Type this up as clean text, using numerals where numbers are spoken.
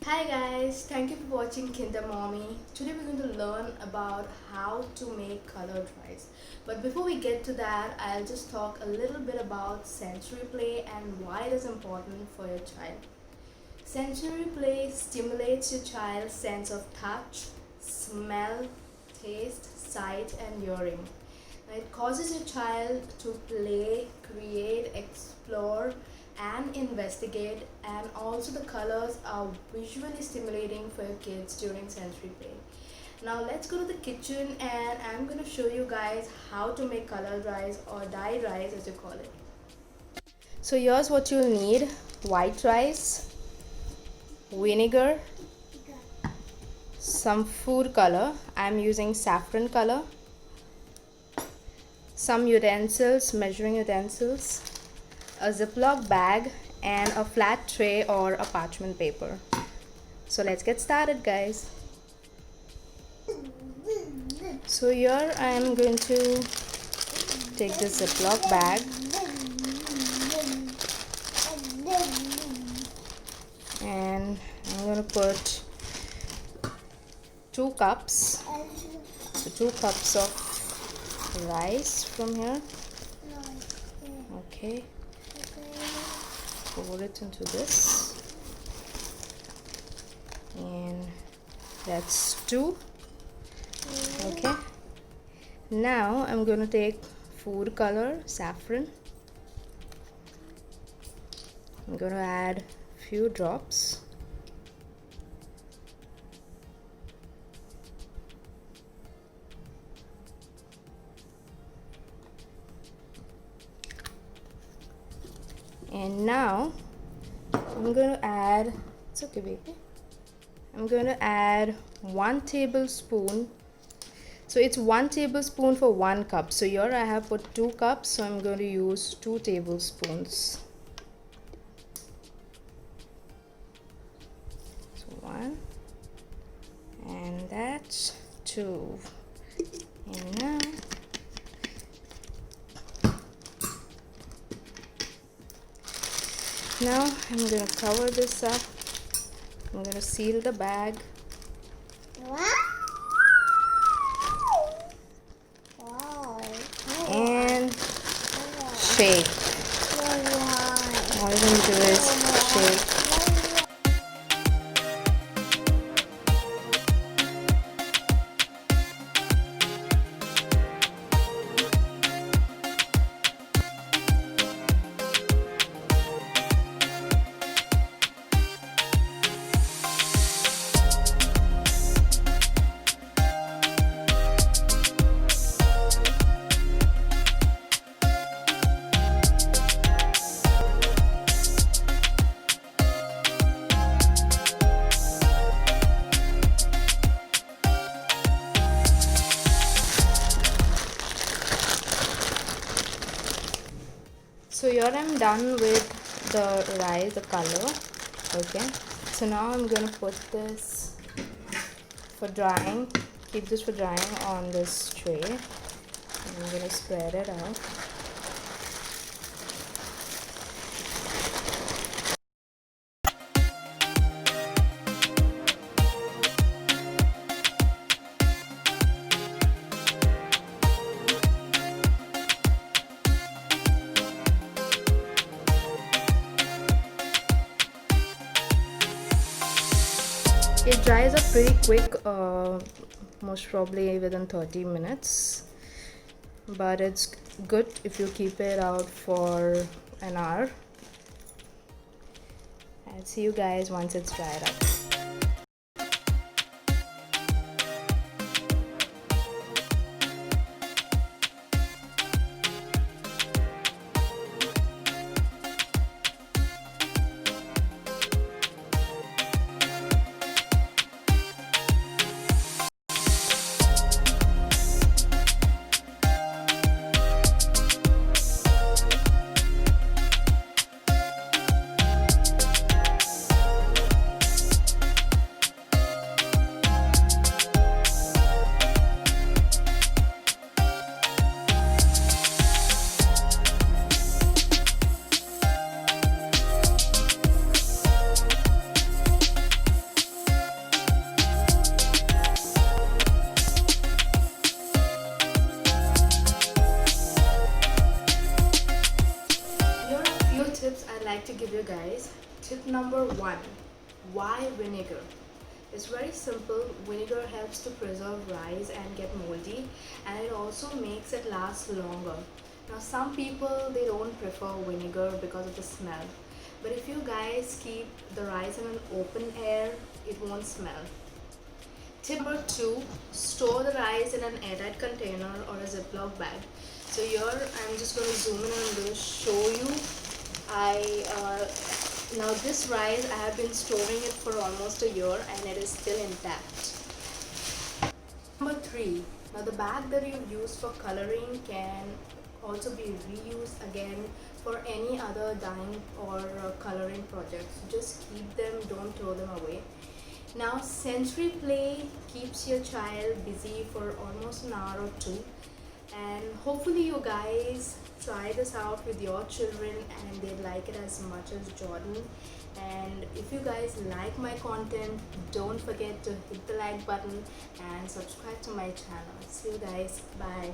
Hi guys, thank you for watching Kinder Mommy. Today we're going to learn about how to make color dries. But before we get to that, I'll just talk a little bit about sensory play and why it is important for your child. Sensory play stimulates your child's sense of touch, smell, taste, sight and hearing. It causes your child to play, create, explore and investigate, and also the colors are visually stimulating for your kids during sensory play. Now let's go to the kitchen and I'm going to show you guys how to make color rice or dye rice as you call it. So here's what you'll need: white rice, vinegar, some food color, I'm using saffron color, some utensils, measuring utensils, a Ziploc bag and a flat tray or a parchment paper. So let's get started, guys. So here I am going to take this Ziploc bag and I'm going to put 2 cups, so 2 cups of rice from here. Okay, pour it into this, and that's 2. Okay, now I'm going to take food color, saffron. I'm going to add a few drops. And now I'm going to add, it's okay baby, I'm going to add 1 tablespoon. So it's 1 tablespoon for 1 cup. So here I have put 2 cups, so I'm going to use 2 tablespoons. So 1, and that's 2. And now I'm going to cover this up. I'm going to seal the bag. And shake. All you're going to do is shake. So here I'm done with the rice, the color. Okay, so now I'm going to put this for drying, keep this for drying on this tray, and I'm going to spread it out. It dries up pretty quick, most probably within 30 minutes, but it's good if you keep it out for an hour. I'll see you guys once it's dried up. guys. Tip number 1. Why vinegar? It's very simple. Vinegar helps to preserve rice and get moldy, and it also makes it last longer. Now some people, they don't prefer vinegar because of the smell, but if you guys keep the rice in an open air, it won't smell. Tip number 2, store the rice in an airtight container or a Ziploc bag. So here I'm just going to zoom in and I'm going to show you. Now this rice, I have been storing it for almost a year and it is still intact. Number 3, now the bag that you've used for coloring can also be reused again for any other dyeing or coloring projects. Just keep them, don't throw them away. Now sensory play keeps your child busy for almost an hour or two, and hopefully you guys try this out with your children and they like it as much as Jordan. And if you guys like my content, don't forget to hit the like button and subscribe to my channel. See you guys, bye.